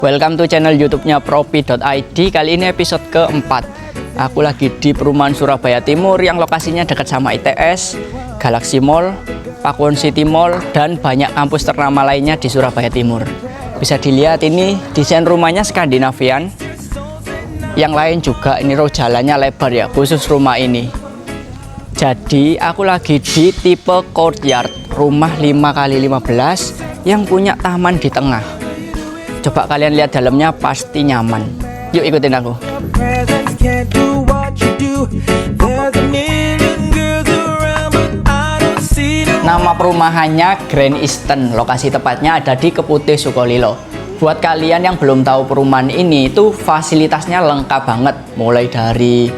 Welcome to channel YouTube-nya Propi.id. Kali ini episode keempat. Aku lagi di perumahan Surabaya Timur yang lokasinya dekat sama ITS, Galaxy Mall, Pakuwon City Mall, dan banyak kampus ternama lainnya di Surabaya Timur. Bisa dilihat ini desain rumahnya Skandinavian. Yang lain juga ini jalannya lebar ya, khusus rumah ini. Jadi aku lagi di tipe courtyard, rumah 5x15 yang punya taman di tengah. Coba kalian lihat dalamnya, pasti nyaman. Yuk ikutin aku. Nama perumahannya Grand Eastern. Lokasi tepatnya ada di Keputih, Sukolilo. Buat kalian yang belum tahu perumahan ini, itu fasilitasnya lengkap banget. Mulai dari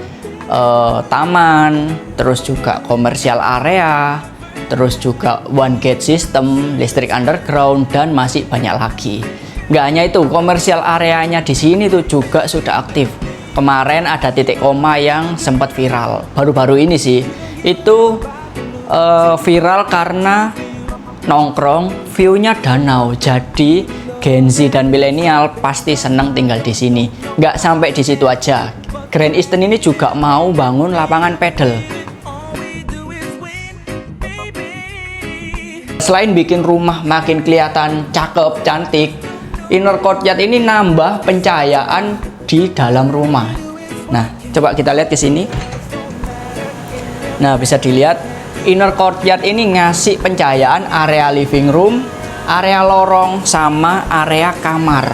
taman, terus juga komersial area, terus juga one gate system, listrik underground, dan masih banyak lagi. Nggak hanya itu, komersial areanya di sini tuh juga sudah aktif. Kemarin ada titik koma yang sempat viral. Baru-baru ini sih, itu viral karena nongkrong, view-nya danau. Jadi Gen Z dan milenial pasti seneng tinggal di sini. Nggak sampai di situ aja. Grand Eastern ini juga mau bangun lapangan pedal. Selain bikin rumah makin kelihatan cakep, cantik, inner courtyard ini nambah pencahayaan di dalam rumah. Nah, coba kita lihat ke sini. Nah, bisa dilihat inner courtyard ini ngasih pencahayaan area living room, area lorong, sama area kamar.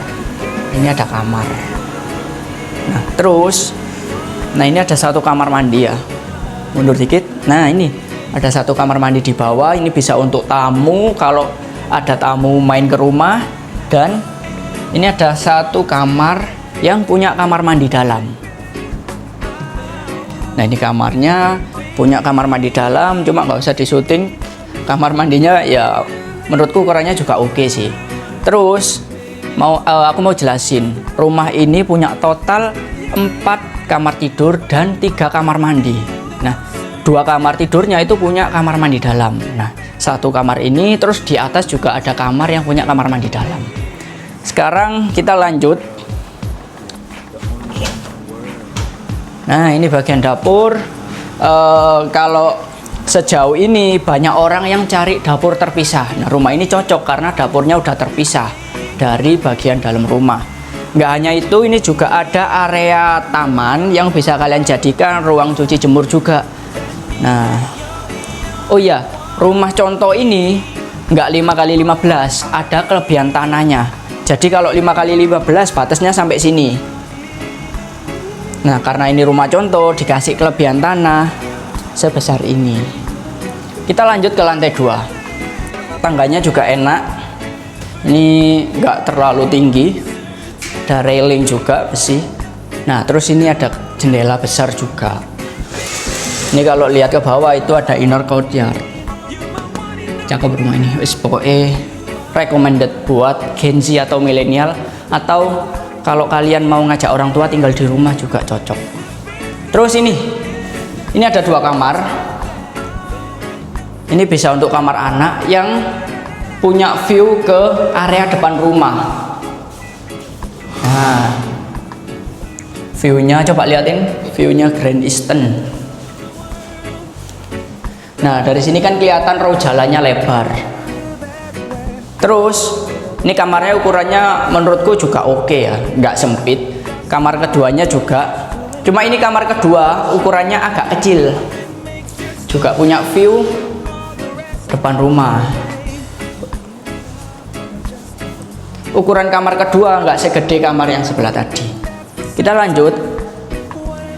Ini ada kamar. Nah, terus, ini ada satu kamar mandi ya. Mundur dikit. Nah, ini ada satu kamar mandi di bawah. Ini bisa untuk tamu kalau ada tamu main ke rumah. Dan ini ada satu kamar yang punya kamar mandi dalam. Nah, ini kamarnya punya kamar mandi dalam, cuma nggak usah disuting. Kamar mandinya ya menurutku ukurannya juga oke sih. Terus aku mau jelasin, rumah ini punya total 4 kamar tidur dan 3 kamar mandi. Nah, 2 kamar tidurnya itu punya kamar mandi dalam. Nah, satu kamar ini, terus di atas juga ada kamar yang punya kamar mandi dalam. Sekarang kita lanjut. Nah, ini bagian dapur. Kalau sejauh ini banyak orang yang cari dapur terpisah. Nah, rumah ini cocok karena dapurnya udah terpisah dari bagian dalam rumah. Nggak hanya itu, ini juga ada area taman yang bisa kalian jadikan ruang cuci jemur juga. Nah, oh iya, rumah contoh ini nggak 5x15, ada kelebihan tanahnya. Jadi kalau 5x15 batasnya sampai sini. Nah, karena ini rumah contoh dikasih kelebihan tanah sebesar ini. Kita lanjut ke lantai 2. Tangganya juga enak. Ini nggak terlalu tinggi. Ada railing juga besi. Nah, terus ini ada jendela besar juga. Ini kalau lihat ke bawah itu ada inner courtyard. Cakep rumah ini. Wis pokoknya recommended buat Gen Z atau milenial, atau kalau kalian mau ngajak orang tua tinggal di rumah juga cocok. Terus ini ada 2 kamar. Ini bisa untuk kamar anak yang punya view ke area depan rumah. Nah, view-nya coba liatin, view-nya Grand Eastern. Nah, dari sini kan kelihatan jalannya lebar. Terus ini kamarnya ukurannya menurutku juga oke ya, nggak sempit. Kamar keduanya juga, cuma ini kamar kedua ukurannya agak kecil. Juga punya view depan rumah. Ukuran kamar kedua nggak segede kamar yang sebelah tadi. Kita lanjut.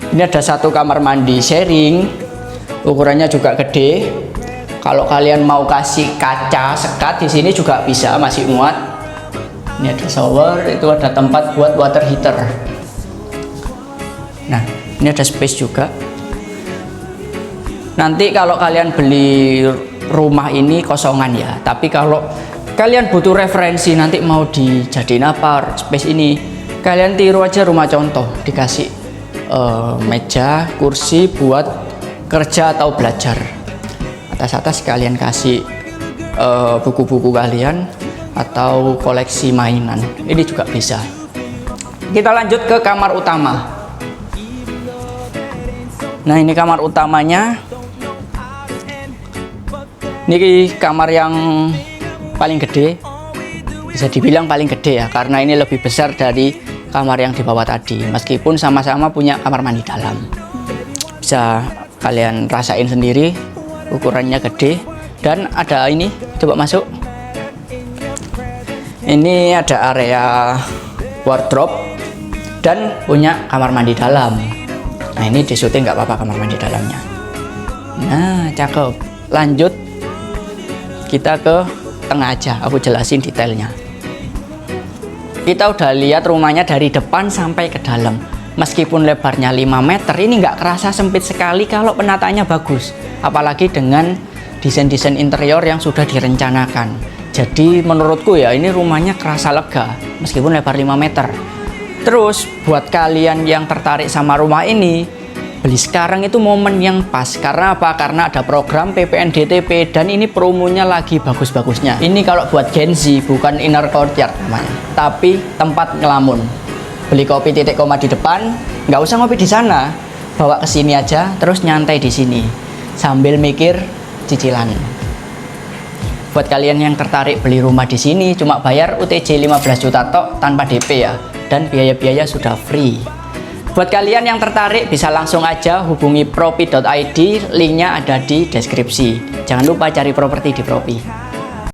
Ini ada satu kamar mandi sharing, ukurannya juga gede. Kalau kalian mau kasih kaca sekat di sini juga bisa, masih muat. Ini ada shower, itu ada tempat buat water heater. Nah, ini ada space juga. Nanti kalau kalian beli rumah ini kosongan ya, tapi kalau kalian butuh referensi nanti mau dijadiin apa space ini, kalian tiru aja rumah contoh, dikasih meja, kursi buat kerja atau belajar. Atas kalian kasih buku-buku kalian atau koleksi mainan, ini juga bisa. Kita lanjut ke kamar utama. Nah, ini kamar utamanya. Ini kamar yang paling gede, bisa dibilang paling gede ya, karena ini lebih besar dari kamar yang di bawah tadi. Meskipun sama-sama punya kamar mandi dalam, bisa kalian rasain sendiri, ukurannya gede. Dan ada ini, coba masuk. Ini ada area wardrobe dan punya kamar mandi dalam. Nah, ini di syuting nggak apa-apa kamar mandi dalamnya. Nah, cakep. Lanjut, kita ke tengah aja, aku jelasin detailnya. Kita udah lihat rumahnya dari depan sampai ke dalam. Meskipun lebarnya 5 meter, ini nggak kerasa sempit sekali kalau penataannya bagus. Apalagi dengan desain-desain interior yang sudah direncanakan. Jadi menurutku ya, ini rumahnya kerasa lega meskipun lebar 5 meter. Terus buat kalian yang tertarik sama rumah ini, beli sekarang itu momen yang pas. Karena apa? Karena ada program PPNDTP dan ini promonya lagi bagus-bagusnya. Ini kalau buat Gen Z, bukan inner courtyard namanya, tapi tempat ngelamun. Beli kopi titik koma di depan, nggak usah ngopi di sana, bawa ke sini aja, terus nyantai di sini sambil mikir cicilan. Buat kalian yang tertarik beli rumah di sini, cuma bayar UTJ 15 juta tok tanpa DP ya, dan biaya-biaya sudah free. Buat kalian yang tertarik bisa langsung aja hubungi propi.id, linknya ada di deskripsi. Jangan lupa cari properti di Propi.